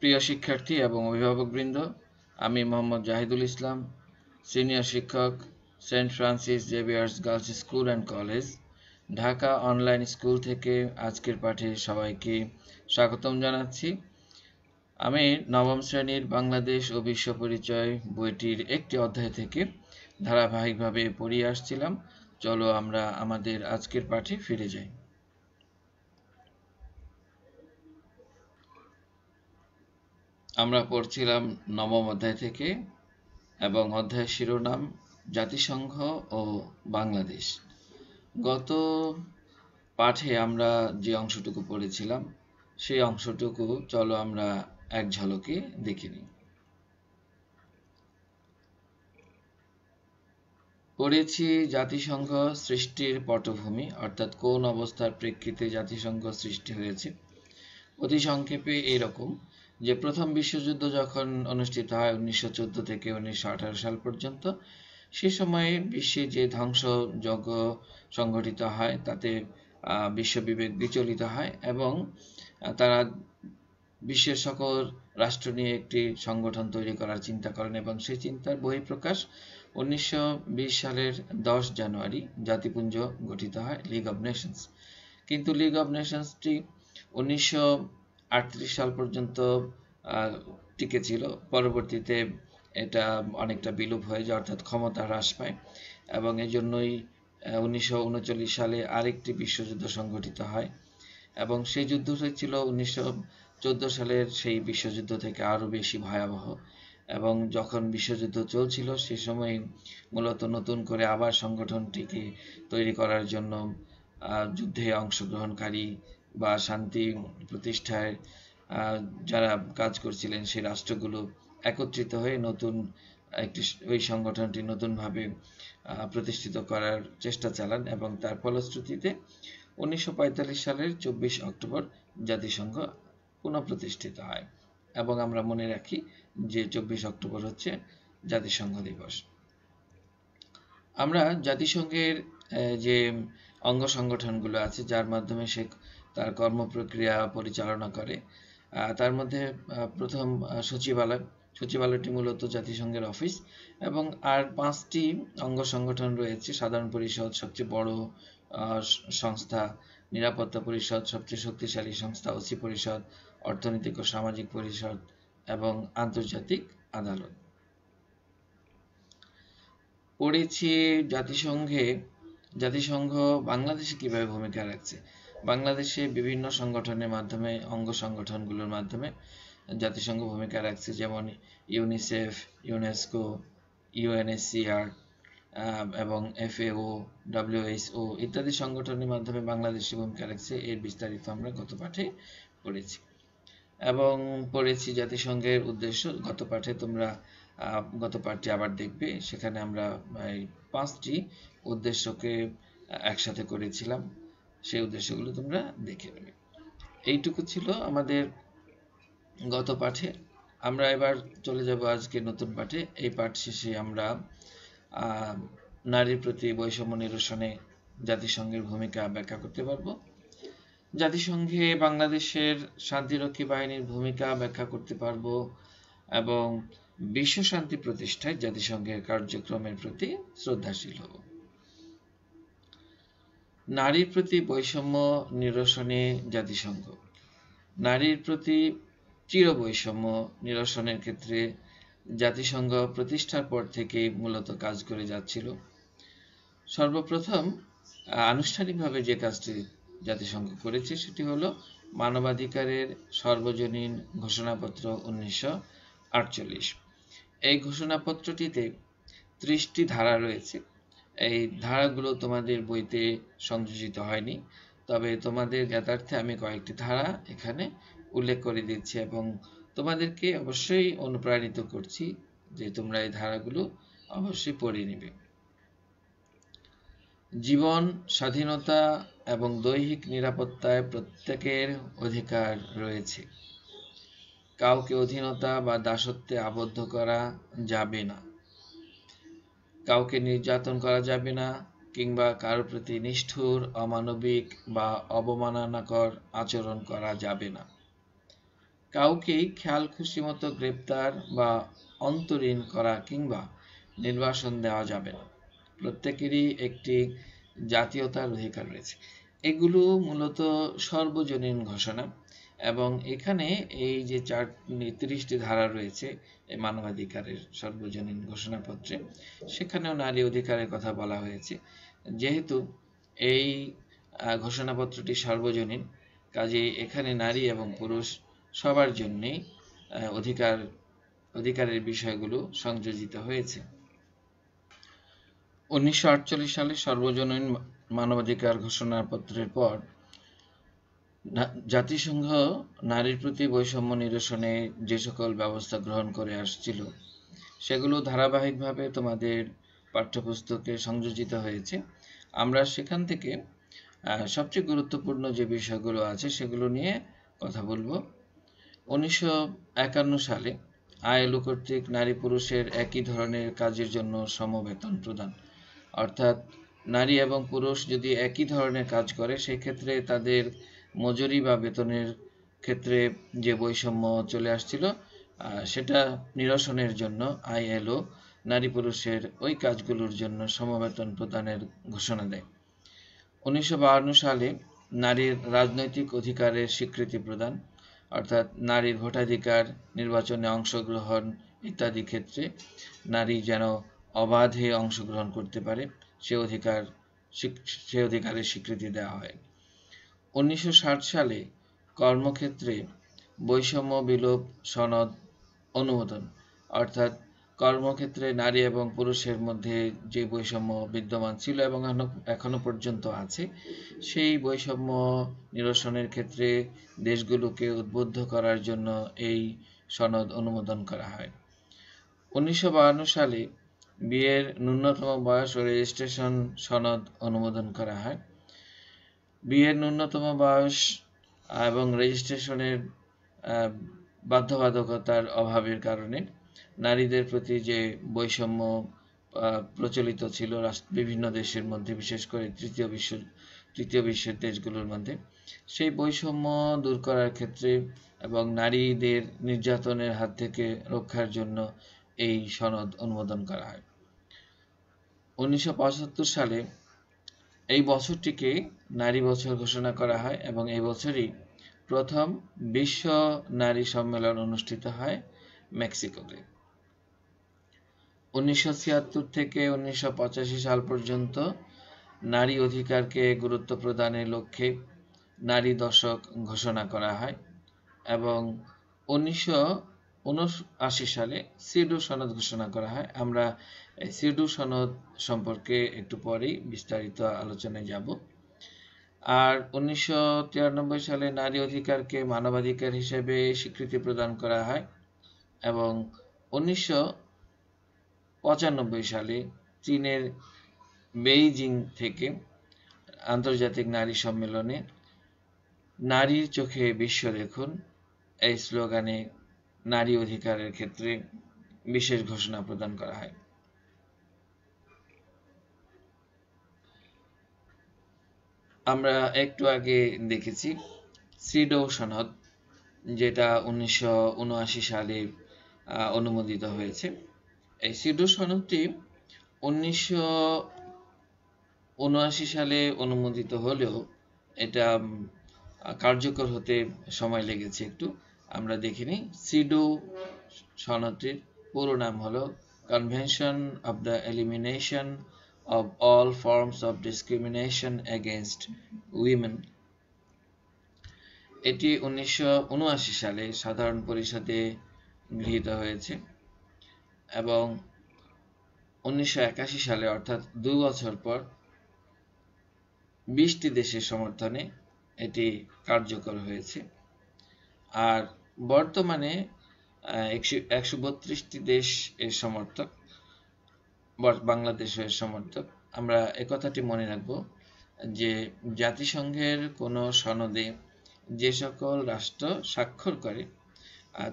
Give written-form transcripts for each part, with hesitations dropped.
প্রিয় শিক্ষার্থী এবং অভিভাবকবৃন্দ, আমি মোহাম্মদ জাহিদুল ইসলাম, সিনিয়র শিক্ষক, saint Francis Xavier's girls school and college, Dhaka online school থেকে আজকের পাঠে সবাইকে স্বাগতম জানাচ্ছি। আমি নবম শ্রেণীর বাংলাদেশ ও বিশ্ব পরিচয় বইটির একটি অধ্যায় থেকে ধারাবাহিকভাবে পড়িয়ে আসছিলাম। চলো আমরা আমাদের আজকের পাঠে ফিরে যাই। আমরা পড়ছিলাম নবম অধ্যায় থেকে এবং অধ্যায়ের শিরোনাম জাতিসংঘ ও বাংলাদেশ। গত পাঠে আমরা যে অংশটুকু পড়েছিলাম সেই অংশটুকু চলো আমরা এক ঝলকে দেখে নিই। পড়েছি জাতিসংঘ সৃষ্টির পটভূমি, অর্থাৎ কোন অবস্থার প্রেক্ষিতে জাতিসংঘ সৃষ্টি হয়েছে। অতি সংক্ষেপে এরকম যে প্রথম বিশ্বযুদ্ধ যখন অনুষ্ঠিত হয় 1914 থেকে 1918 সাল পর্যন্ত, সে সময়ে বিশ্বে যে ধ্বংসযজ্ঞ সংঘটিত হয় তাতে বিশ্ববিবেক বিচলিত হয় এবং তারা বিশ্বের সকল রাষ্ট্র নিয়ে একটি সংগঠন তৈরি করার চিন্তা করেন এবং সেই চিন্তার বহিঃপ্রকাশ 1920 সালের 10 জানুয়ারি জাতিপুঞ্জ গঠিত হয়, লিগ অব নেশনস। কিন্তু লিগ অব নেশনসটি 1938 সাল পর্যন্ত টিকে ছিল। পরবর্তীতে এটা অনেকটা বিলোপ হয়ে যায়, অর্থাৎ ক্ষমতা হ্রাস পায় এবং এজন্যই 1939 সালে আরেকটি বিশ্বযুদ্ধ সংঘটিত হয় এবং সেই যুদ্ধ হয়েছিল 1914 সালের সেই বিশ্বযুদ্ধ থেকে আরও বেশি ভয়াবহ। এবং যখন বিশ্বযুদ্ধ চলছিল সে সময় মূলত নতুন করে আবার সংগঠনটিকে তৈরি করার জন্য যুদ্ধে অংশগ্রহণকারী বা শান্তি প্রতিষ্ঠায় যারা কাজ করছিলেন সেই রাষ্ট্রগুলো একত্রিত হয়ে নতুন একটি ওই সংগঠনটি নতুনভাবে প্রতিষ্ঠিত করার চেষ্টা চালান এবং তার ফলশ্রুতিতে 1945 সালের 24 অক্টোবর জাতিসংঘ পুনঃপ্রতিষ্ঠিত হয় এবং আমরা মনে রাখি যে 24 অক্টোবর হচ্ছে জাতিসংঘ দিবস। আমরা জাতিসংঘের যে অঙ্গ সংগঠনগুলো আছে যার মাধ্যমে সে তার কর্মপ্রক্রিয়া পরিচালনা করে, তার মধ্যে প্রথম সচিবালয়টি মূলত জাতিসংঘের অফিস এবং আর 5টি অঙ্গ সংগঠন রয়েছে। সাধারণ পরিষদ সবচেয়ে বড় সংস্থা, নিরাপত্তা পরিষদ সবচেয়ে শক্তিশালী সংস্থা, ওসি পরিষদ, অর্থনৈতিক ও সামাজিক পরিষদ এবং আন্তর্জাতিক আদালত। পড়েছি জাতিসংঘ বাংলাদেশে কিভাবে ভূমিকা রাখছে। বাংলাদেশে বিভিন্ন সংগঠনের মাধ্যমে, অঙ্গ সংগঠনগুলোর মাধ্যমে জাতিসংঘ ভূমিকা রাখছে, যেমন ইউনিসেফ, ইউনেস্কো, ইউএনএসসিআর এবং FAO, WHO ইত্যাদি সংগঠনের মাধ্যমে বাংলাদেশে ভূমিকা রাখছে। এর বিস্তারিত আমরা গত পাঠে পড়েছি এবং পড়েছি জাতিসংঘের উদ্দেশ্য। গত পাঠটি আবার দেখবে, সেখানে আমরা 5টি উদ্দেশ্যকে একসাথে করেছিলাম, সেই উদ্দেশ্যগুলো তোমরা দেখে নেবে। এইটুকু ছিল আমাদের গত পাঠে। আমরা এবার চলে যাব আজকে নতুন পাঠে। এই পাঠ শেষে আমরা নারীর প্রতি বৈষম্য নিরসনে জাতিসংঘের ভূমিকা ব্যাখ্যা করতে পারব, জাতিসংঘে বাংলাদেশের শান্তিরক্ষী বাহিনীর ভূমিকা ব্যাখ্যা করতে পারব এবং বিশ্ব শান্তি প্রতিষ্ঠায় জাতিসংঘের কার্যক্রমের প্রতি শ্রদ্ধাশীল হব। নারীর প্রতি বৈষম্য নিরসনে জাতিসংঘ। নারীর প্রতি চিরবৈষম্য নিরসনের ক্ষেত্রে জাতিসংঘ প্রতিষ্ঠার পর থেকে মূলত কাজ করে যাচ্ছিল। সর্বপ্রথম আনুষ্ঠানিকভাবে যে কাজটি জাতিসংঘ করেছে সেটি হলো মানবাধিকারের সর্বজনীন ঘোষণাপত্র 1948। এই ঘোষণাপত্রটিতে 30টি ধারা রয়েছে। এই ধারাগুলো তোমাদের বইতে সংযোজিত হয়নি, তবে তোমাদের জ্ঞাতার্থে আমি কয়েকটি ধারা এখানে উল্লেখ করে দিচ্ছি এবং তোমাদেরকে অবশ্যই অনুপ্রাণিত করছি যে তোমরা এই ধারাগুলো অবশ্যই পড়ে নিবে। জীবন, স্বাধীনতা এবং দৈহিক নিরাপত্তায় প্রত্যেকের অধিকার রয়েছে। কাউকে অধীনতা বা দাসত্বে আবদ্ধ করা যাবে না। কাউকে নির্যাতন করা যাবে না কিংবা কারো প্রতি নিষ্ঠুর, অমানবিক বা অবমাননাকর আচরণ করা যাবে না। কাউকেই খেয়াল খুশি মতো গ্রেপ্তার বা অন্তরীণ করা কিংবা নির্বাসন দেওয়া যাবে না। প্রত্যেকেরই একটি জাতীয়তার অধিকার রয়েছে। এগুলো মূলত সর্বজনীন ঘোষণা, এবং এখানে এই যে ৩০টি ধারা রয়েছে এই মানবাধিকারের সর্বজনীন ঘোষণাপত্রে, সেখানেও নারী অধিকারের কথা বলা হয়েছে। যেহেতু এই ঘোষণাপত্রটি সার্বজনীন, কাজেই এখানে নারী এবং পুরুষ সবার জন্যেই অধিকারের বিষয়গুলো সংযোজিত হয়েছে। ১৯৪৮ সালে সর্বজনীন মানবাধিকার ঘোষণাপত্রের পর জাতিসংঘ নারীর প্রতি বৈষম্য নিরসনে যে সকল ব্যবস্থা গ্রহণ করে আসছিল, সেগুলো ধারাবাহিকভাবে তোমাদের পাঠ্যপুস্তকে সংযোজিত হয়েছে। আমরা সেখান থেকে সবচেয়ে গুরুত্বপূর্ণ যে বিষয়গুলো আছে সেগুলো নিয়ে কথা বলবো। ১৯৫১ সালে আইএলও কর্তৃক নারী পুরুষের একই ধরনের কাজের জন্য সমবেতন প্রদান, অর্থাৎ নারী এবং পুরুষ যদি একই ধরনের কাজ করে, সেক্ষেত্রে তাদের মজুরি বা বেতনের ক্ষেত্রে যে বৈষম্য চলে আসছিল, সেটা নিরসনের জন্য আইএলও নারী পুরুষের ওই কাজগুলোর জন্য সমবেতন প্রদানের ঘোষণা দেয়। ১৯৫২ সালে নারীর রাজনৈতিক অধিকারের স্বীকৃতি প্রদান, অর্থাৎ নারীর ভোটাধিকার, নির্বাচনে অংশগ্রহণ ইত্যাদি ক্ষেত্রে নারী যেন অবাধে অংশগ্রহণ করতে পারে, সে অধিকারের স্বীকৃতি দেওয়া হয়। ১৯৬০ সালে কর্মক্ষেত্রে বৈষম্য বিলোপ সনদ অনুমোদন, অর্থাৎ কর্মক্ষেত্রে নারী এবং পুরুষের মধ্যে যে বৈষম্য বিদ্যমান ছিল এবং এখনো পর্যন্ত আছে, সেই বৈষম্য নিরসনের ক্ষেত্রে দেশগুলোকে উদ্বুদ্ধ করার জন্য এই সনদ অনুমোদন করা হয়। ১৯৫২ সালে বিয়ের ন্যূনতম বয়স ও রেজিস্ট্রেশন সনদ অনুমোদন করা হয়। বিয়ের ন্যূনতম বয়স এবং রেজিস্ট্রেশনের বাধ্যবাধকতার অভাবের কারণে নারীদের প্রতি যে বৈষম্য প্রচলিত ছিল বিভিন্ন দেশের মধ্যে, বিশেষ করে তৃতীয় বিশ্বের দেশগুলোর মধ্যে, সেই বৈষম্য দূর করার ক্ষেত্রে এবং নারীদের নির্যাতনের হাত থেকে রক্ষার জন্য এই সনদ অনুমোদন করা হয়। ১৯৭৫ সালে এই বছরটিকে নারী বছর ঘোষণা করা হয় এবং এই বছরই প্রথম বিশ্ব নারী সম্মেলন অনুষ্ঠিত হয় মেক্সিকোতে। ১৯৭৬ থেকে ১৯৮৫ সাল পর্যন্ত নারী অধিকারকে গুরুত্ব প্রদানের লক্ষ্যে নারী দশক ঘোষণা করা হয় এবং ১৯৭৯ সালে সিডু সনদ ঘোষণা করা হয়। আমরা সিডু সনদ সম্পর্কে একটু পরেই বিস্তারিত আলোচনায় যাব। আর ১৯৯৩ সালে নারী অধিকারকে মানবাধিকার হিসেবে স্বীকৃতি প্রদান করা হয় এবং ১৯৯৫ সালে চীনের বেইজিং থেকে আন্তর্জাতিক নারী সম্মেলনে নারীর চোখে বিশ্ব দেখুন এই স্লোগানে নারী অধিকারের ক্ষেত্রে বিশেষ ঘোষণা প্রদান করা হয়। আমরা একটু আগে দেখেছি সিডো সনদ, যেটা ১৯৭৯ সালে অনুমোদিত হয়েছে। এই সিডো সনদটি ১৯৭৯ সালে অনুমোদিত হলেও এটা কার্যকর হতে সময় লেগেছে একটু। আমরা দেখিনি। সিডো সনদটির পুরো নাম হলো convention of the elimination of all forms of discrimination against women। এটি ১৯৭৯ সালে সাধারণ পরিষদে গৃহীত হয়েছে এবং ১৯৮১ সালে, অর্থাৎ ২ বছর পর, ২০টি দেশের সমর্থনে এটি কার্যকর হয়েছে। আর বর্তমানে ১৩২টি দেশ এর সমর্থক, বাংলাদেশ এর সমর্থক। আমরা একথাটি মনে রাখব যে জাতিসংঘের কোনো সনদে যে সকল রাষ্ট্র স্বাক্ষর করে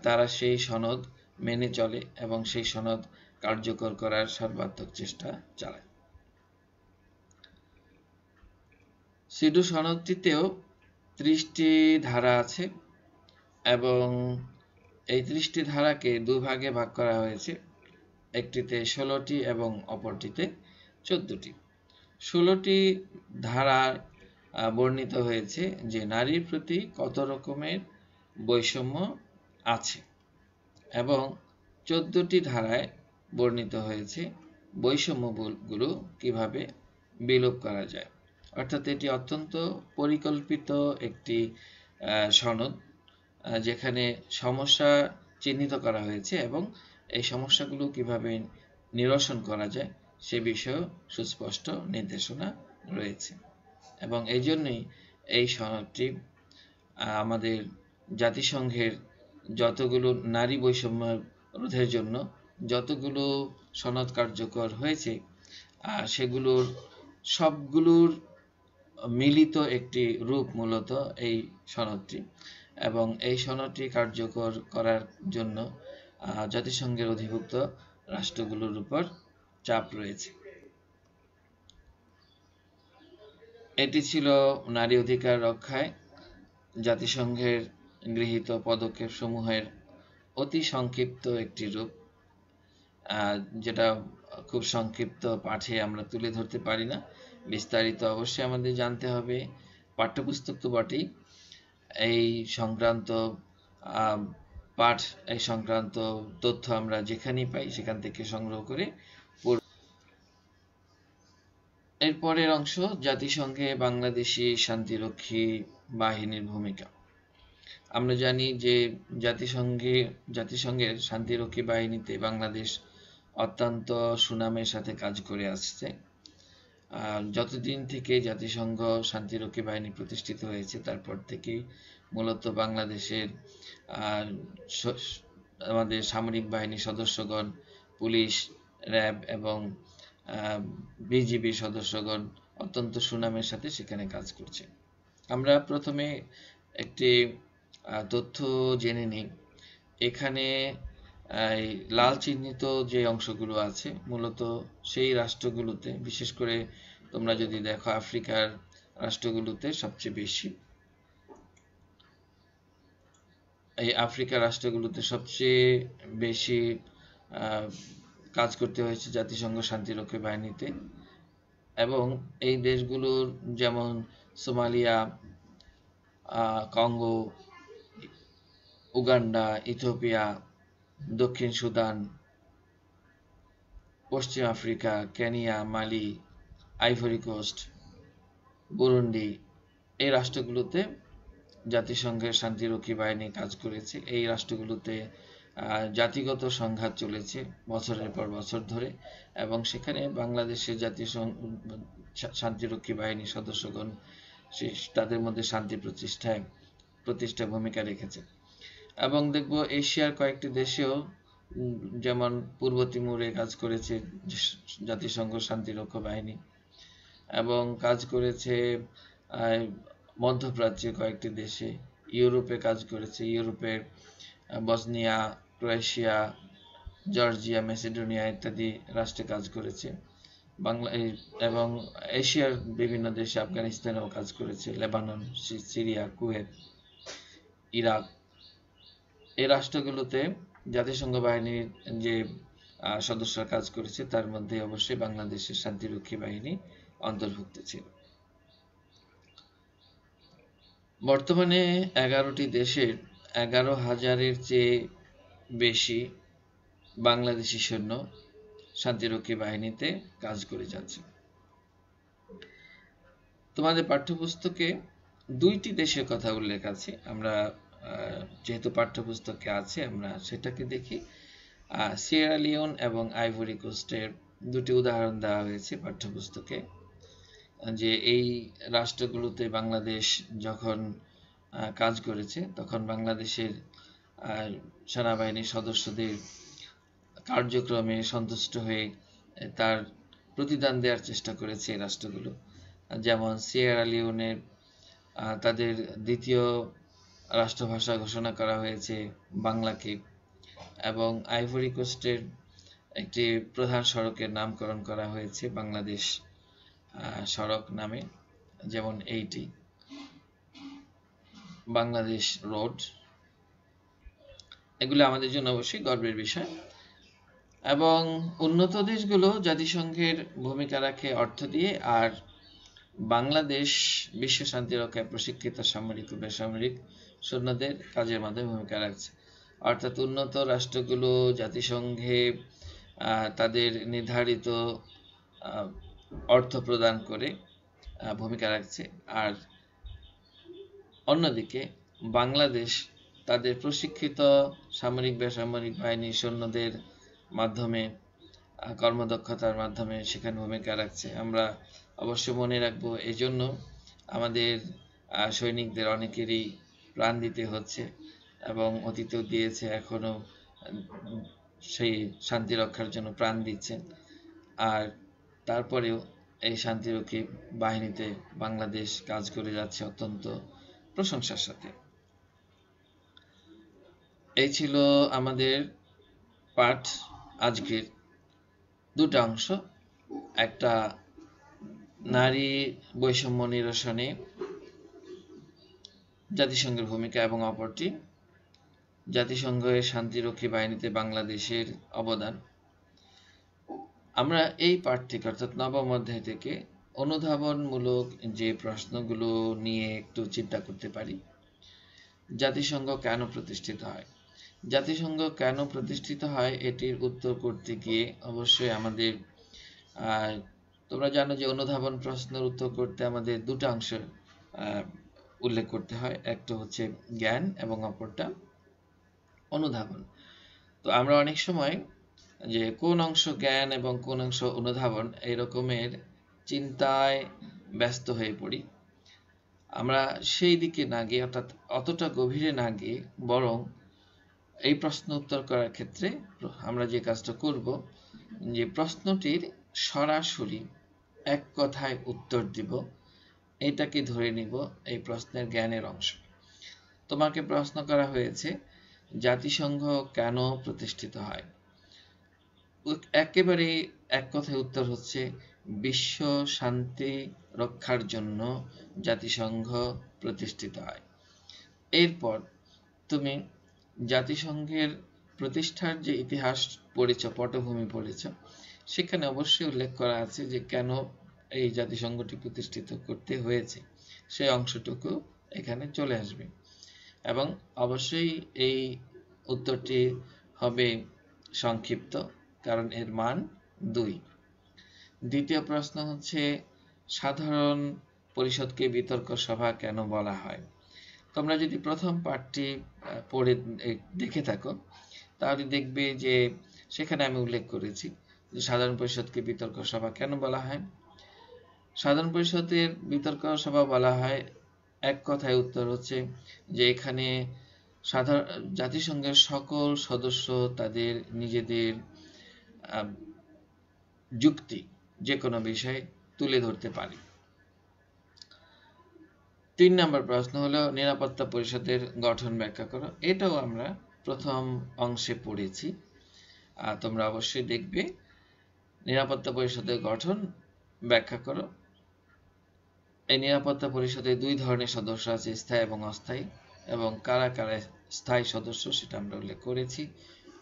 তারা সেই সনদ মেনে চলে এবং সেই সনদ কার্যকর করার সর্বাত্মক চেষ্টা চালায়। সিডু সনদটিতেও ৩০টি ধারা আছে এবং এই 30টি ধারাকে দুভাগে ভাগ করা হয়েছে, একটিতে 16টি এবং অপরটিতে 14টি। 16টি ধারায় বর্ণিত হয়েছে যে নারীর প্রতি কত রকমের বৈষম্য আছে, এবং 14টি ধারায় বর্ণিত হয়েছে বৈষম্যগুলো কিভাবে বিলোপ করা যায়। অর্থাৎ এটি অত্যন্ত পরিকল্পিত একটি সনদ, যেখানে সমস্যা চিহ্নিত করা হয়েছে এবং এই সমস্যাগুলো কিভাবে নিরসন করা যায় সে বিষয়েও সুস্পষ্ট নির্দেশনা রয়েছে। এবং এই জন্যই এই সনদটি আমাদের জাতিসংঘের যতগুলো নারী বৈষম্য রোধের জন্য যতগুলো সনদ কার্যকর হয়েছে সেগুলোর সবগুলোর মিলিত একটি রূপ মূলত এই সনদটি, এবং এই সনদটি কার্যকর করার জন্য জাতিসংঘের অধিভুক্ত রাষ্ট্রগুলোর উপর চাপ রয়েছে। এটি ছিল নারী অধিকার রক্ষায় জাতিসংঘের গৃহীত পদক্ষেপ সমূহের অতি সংক্ষিপ্ত একটি রূপ, যেটা খুব সংক্ষিপ্ত পাঠে আমরা তুলে ধরতে পারি না। বিস্তারিত অবশ্যই আমাদের জানতে হবে, পাঠ্যপুস্তক তো বটেই, এই সংক্রান্ত পাঠ, এই সংক্রান্ত তথ্য আমরা যেখানেই পাই সেখান থেকে সংগ্রহ করে এরপরের অংশ জাতিসংঘে বাংলাদেশি শান্তিরক্ষী বাহিনীর ভূমিকা। আমরা জানি যে জাতিসংঘের শান্তিরক্ষী বাহিনীতে বাংলাদেশ অত্যন্ত সুনামের সাথে কাজ করে আসছে। যতদিন থেকে জাতিসংঘ শান্তিরক্ষী বাহিনী প্রতিষ্ঠিত হয়েছে তারপর থেকেই মূলত বাংলাদেশের আমাদের সামরিক বাহিনীর সদস্যগণ, পুলিশ, র্যাব এবং বিজিবি সদস্যগণ অত্যন্ত সুনামের সাথে সেখানে কাজ করছে। আমরা প্রথমে একটি তথ্য জেনে নিই। এখানে লাল চিহ্নিত যে অংশগুলো আছে মূলত সেই রাষ্ট্রগুলোতে, বিশেষ করে তোমরা যদি দেখো আফ্রিকার রাষ্ট্রগুলোতে সবচেয়ে বেশি, এই আফ্রিকার রাষ্ট্রগুলোতে সবচেয়ে বেশি কাজ করতে হয়েছে জাতিসংঘ শান্তিরক্ষী বাহিনীতে। এবং এই দেশগুলোর যেমন সোমালিয়া, কঙ্গো, উগান্ডা, ইথিওপিয়া, দক্ষিণ সুদান, পশ্চিম আফ্রিকা, কেনিয়া, মালি, আইভরি কোস্ট, বুরুন্ডি, এই রাষ্ট্রগুলোতে জাতিসংঘের শান্তিরক্ষী বাহিনী কাজ করেছে। এই রাষ্ট্রগুলোতে জাতিগত সংঘাত চলেছে বছরের পর বছর ধরে, এবং সেখানে বাংলাদেশের শান্তিরক্ষী বাহিনীর সদস্যগণ তাদের মধ্যে শান্তি প্রতিষ্ঠায় ভূমিকা রেখেছে। এবং দেখব এশিয়ার কয়েকটি দেশেও, যেমন পূর্ব তিমুরে কাজ করেছে জাতিসংঘ শান্তিরক্ষা বাহিনী, এবং কাজ করেছে মধ্যপ্রাচ্যের কয়েকটি দেশে, ইউরোপে কাজ করেছে, ইউরোপের বসনিয়া, ক্রোয়েশিয়া, জর্জিয়া, মেসিডোনিয়া ইত্যাদি রাষ্ট্রে কাজ করেছে। এবং এশিয়ার বিভিন্ন দেশে, আফগানিস্তানেও কাজ করেছে, লেবানন, সিরিয়া, কুয়েত, ইরাক, এই রাষ্ট্রগুলোতে জাতিসংঘ বাহিনীর যে সদস্যরা কাজ করেছে তার মধ্যে অবশ্যই বাংলাদেশের শান্তিরক্ষী বাহিনী অন্তর্ভুক্ত ছিল। বর্তমানে 11টি দেশের 11,000-এর চেয়ে বেশি বাংলাদেশি সৈন্য শান্তিরক্ষী বাহিনীতে কাজ করে যাচ্ছে। তোমাদের পাঠ্যপুস্তকে 2টি দেশের কথা উল্লেখ আছে, আমরা যেহেতু পাঠ্যপুস্তকে আছে আমরা সেটাকে দেখি। সিয়েরা লিওন এবং আইভরি কোস্টের 2টি উদাহরণ দেওয়া হয়েছে পাঠ্যপুস্তকে, যে এই রাষ্ট্রগুলোতে বাংলাদেশ যখন কাজ করেছে তখন বাংলাদেশের সেনাবাহিনীর সদস্যদের কার্যক্রমে সন্তুষ্ট হয়ে তার প্রতিদান দেওয়ার চেষ্টা করেছে এই রাষ্ট্রগুলো। যেমন সিয়েরা লিওনের তাদের দ্বিতীয় রাষ্ট্রভাষা ঘোষণা করা হয়েছে বাংলাকে, এবং আইভরি কোস্টের একটি প্রধান সড়কের নামকরণ করা হয়েছে বাংলাদেশ সড়ক নামে, যেমন এইটি বাংলাদেশ রোড। এগুলো আমাদের জন্য অবশ্যই গর্বের বিষয়। এবং উন্নত দেশগুলো জাতিসংঘের ভূমিকা রাখে অর্থ দিয়ে, আর বাংলাদেশ বিশ্ব শান্তি রক্ষায় প্রশিক্ষিত সামরিক ও বেসামরিক সৈন্যদের কাজের মাধ্যমে ভূমিকা রাখছে। অর্থাৎ উন্নত রাষ্ট্রগুলো জাতিসংঘে তাদের নির্ধারিত অর্থ প্রদান করে ভূমিকা রাখছে, আর অন্যদিকে বাংলাদেশ তাদের প্রশিক্ষিত সামরিক বেসামরিক বাহিনীর সৈন্যদের মাধ্যমে কর্মদক্ষতার মাধ্যমে সেখানে ভূমিকা রাখছে। আমরা অবশ্য মনে রাখবো, এজন্য আমাদের সৈনিকদের অনেকেরই প্রাণ দিতে হচ্ছে এবং অতীতেও দিয়েছে, এখনো সেই শান্তি রক্ষার জন্য প্রাণ দিচ্ছেন। আর তারপরেও এই শান্তিরক্ষী বাহিনীতে বাংলাদেশ কাজ করে যাচ্ছে অত্যন্ত প্রশংসার সাথে। এই ছিল আমাদের পাঠ আজকের দুটো অংশ, একটা নারী বৈষম্য নিরসনে জাতিসংঘের ভূমিকা এবং অপরটি জাতিসংঘের শান্তিরক্ষী বাহিনীতে বাংলাদেশের অবদান। আমরা এই পাঠ থেকে অর্থাৎ নবম অধ্যায় থেকে অনুধাবনমূলক যে প্রশ্নগুলো নিয়ে একটু চিন্তা করতে পারি। জাতিসংঘ কেন প্রতিষ্ঠিত হয়? জাতিসংঘ কেন প্রতিষ্ঠিত হয় এটির উত্তর করতে গিয়ে অবশ্যই আমাদের তোমরা জানো যে অনুধাবন প্রশ্নের উত্তর করতে আমাদের দুটো অংশ উল্লেখ করতে হয়, একটা হচ্ছে জ্ঞান এবং অপরটা অনুধাবন। তো আমরা অনেক সময় যে কোন অংশ জ্ঞান এবং কোন অংশ অনুধাবন এই রকমের চিন্তায় ব্যস্ত হয়ে পড়ি। আমরা সেই দিকে না গিয়ে, অর্থাৎ অতটা গভীরে না গিয়ে, বরং এই প্রশ্ন উত্তর করার ক্ষেত্রে আমরা যে কাজটা করব, যে প্রশ্নটির সরাসরি এক কথায় উত্তর দিব, এটাকে ধরে নিব এই প্রশ্নের জ্ঞানের অংশ। তোমাকে প্রশ্ন করা হয়েছে জাতিসংঘ কেন প্রতিষ্ঠিত হয়? একেবারে এক কথায় উত্তর হচ্ছে বিশ্ব শান্তি রক্ষার জন্য জাতিসংঘ প্রতিষ্ঠিত হয়। এরপর তুমি জাতিসংঘের প্রতিষ্ঠার যে ইতিহাস পড়েছ, পটভূমি পড়েছ, সেখানে অবশ্যই উল্লেখ করা আছে যে কেন এই জাতিসংঘটি প্রতিষ্ঠিত করতে হয়েছে, সেই অংশটুকু এখানে চলে আসবে। এবং অবশ্যই এই উত্তরটি হবে সংক্ষিপ্ত, কারণ এর মান 2। দ্বিতীয় প্রশ্ন হচ্ছে সাধারণ পরিষদকে বিতর্ক সভা কেন বলা হয়? তোমরা যদি প্রথম পাঠটি পড়ে দেখে থাকো তাহলে দেখবে যে সেখানে আমি উল্লেখ করেছি যে সাধারণ পরিষদকে বিতর্ক সভা কেন বলা হয়। সাধারণ পরিষদের বিতর্ক সভা বলা হয়, এক কথায় উত্তর হচ্ছে যে এখানে জাতিসংঘের সকল সদস্য তাদের নিজেদের যুক্তি যে কোনো বিষয়ে তুলে ধরতে পারে। 3 নম্বর প্রশ্ন হলো নিরাপত্তা পরিষদের গঠন ব্যাখ্যা করো। এটাও আমরা প্রথম অংশে পড়েছি, তোমরা অবশ্যই দেখবে। নিরাপত্তা পরিষদের গঠন ব্যাখ্যা করো। এই নিরাপত্তা পরিষদে 2 ধরনের সদস্য আছে, স্থায়ী এবং অস্থায়ী, এবং কারা কারা স্থায়ী সদস্য সেটা আমরা উল্লেখ করেছি।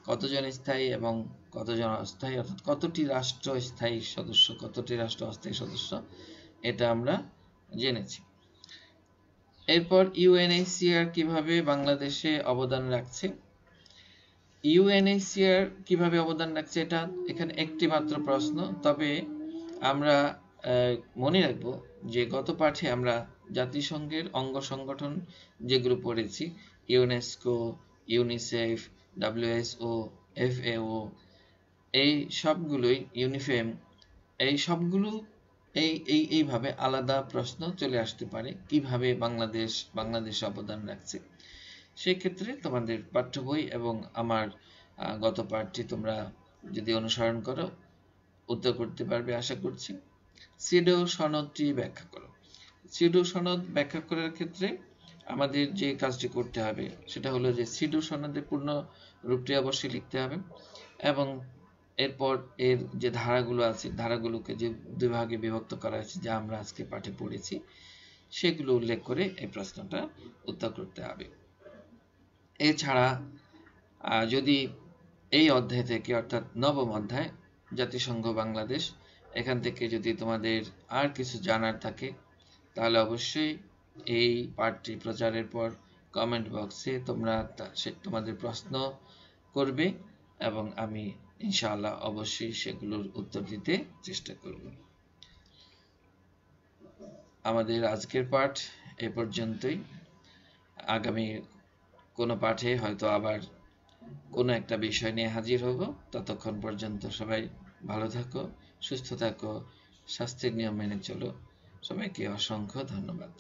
কতজন স্থায়ী এবং কতজন অস্থায়ী, অর্থাৎ কতটি রাষ্ট্র স্থায়ী সদস্য, কতটি রাষ্ট্র অস্থায়ী সদস্য, এটা আমরা জেনেছি। এরপর ইউএনএইচসিআর কিভাবে বাংলাদেশে অবদান রাখছে? ইউএনএইচসিআর কিভাবে অবদান রাখছে এটা এখানে একটি মাত্র প্রশ্ন, তবে আমরা মনে রাখবো যে গত পাঠে আমরা জাতিসংঘের অঙ্গ সংগঠন যেগুলো পড়েছি, ইউনেস্কো, ইউনিসেফ, ডব্লিউএসও, এফএও, এই সবগুলোই, ইউনিফেম, এই সবগুলো এইভাবে আলাদা প্রশ্ন চলে আসতে পারে কিভাবে বাংলাদেশ অবদান রাখছে। সেই ক্ষেত্রে তোমাদের পাঠ্য বই এবং আমার গত পাঠটি তোমরা যদি অনুসরণ করো উত্তর করতে পারবে আশা করছি। সিডো সনদটি ব্যাখ্যা করো। সিডো সনদ ব্যাখ্যা করার ক্ষেত্রে আমাদের যে কাজটি করতে হবে সেটা হলো যে সিডো সনদের পূর্ণ রূপটি অবশ্যই লিখতে হবে, এবং এরপর এর যে ধারাগুলো আছে, ধারাগুলোকে যে 2 ভাগে বিভক্ত করা হয়েছে যা আমরা আজকে পাঠে পড়েছি, সেগুলো উল্লেখ করে এই প্রশ্নটা উত্তর করতে হবে। এছাড়া যদি এই অধ্যায় থেকে, অর্থাৎ নবম অধ্যায় জাতিসংঘ বাংলাদেশ, এখান থেকে যদি তোমাদের আর কিছু জানার থাকে তাহলে অবশ্যই এই পাঠটি প্রচারের পর কমেন্ট বক্সে তোমরা তোমাদের প্রশ্ন করবে এবং আমি ইনশাআল্লাহ অবশ্যই সেগুলোর উত্তর দিতে চেষ্টা করব। আমাদের আজকের পাঠ এ পর্যন্তই। আগামী কোনো পাঠে হয়তো আবার কোনো একটা বিষয় নিয়ে হাজির হব। ততক্ষণ পর্যন্ত সবাই ভালো থাকো, সুস্থ থাকো, স্বাস্থ্যের নিয়ম মেনে চলো। সবাইকে অসংখ্য ধন্যবাদ।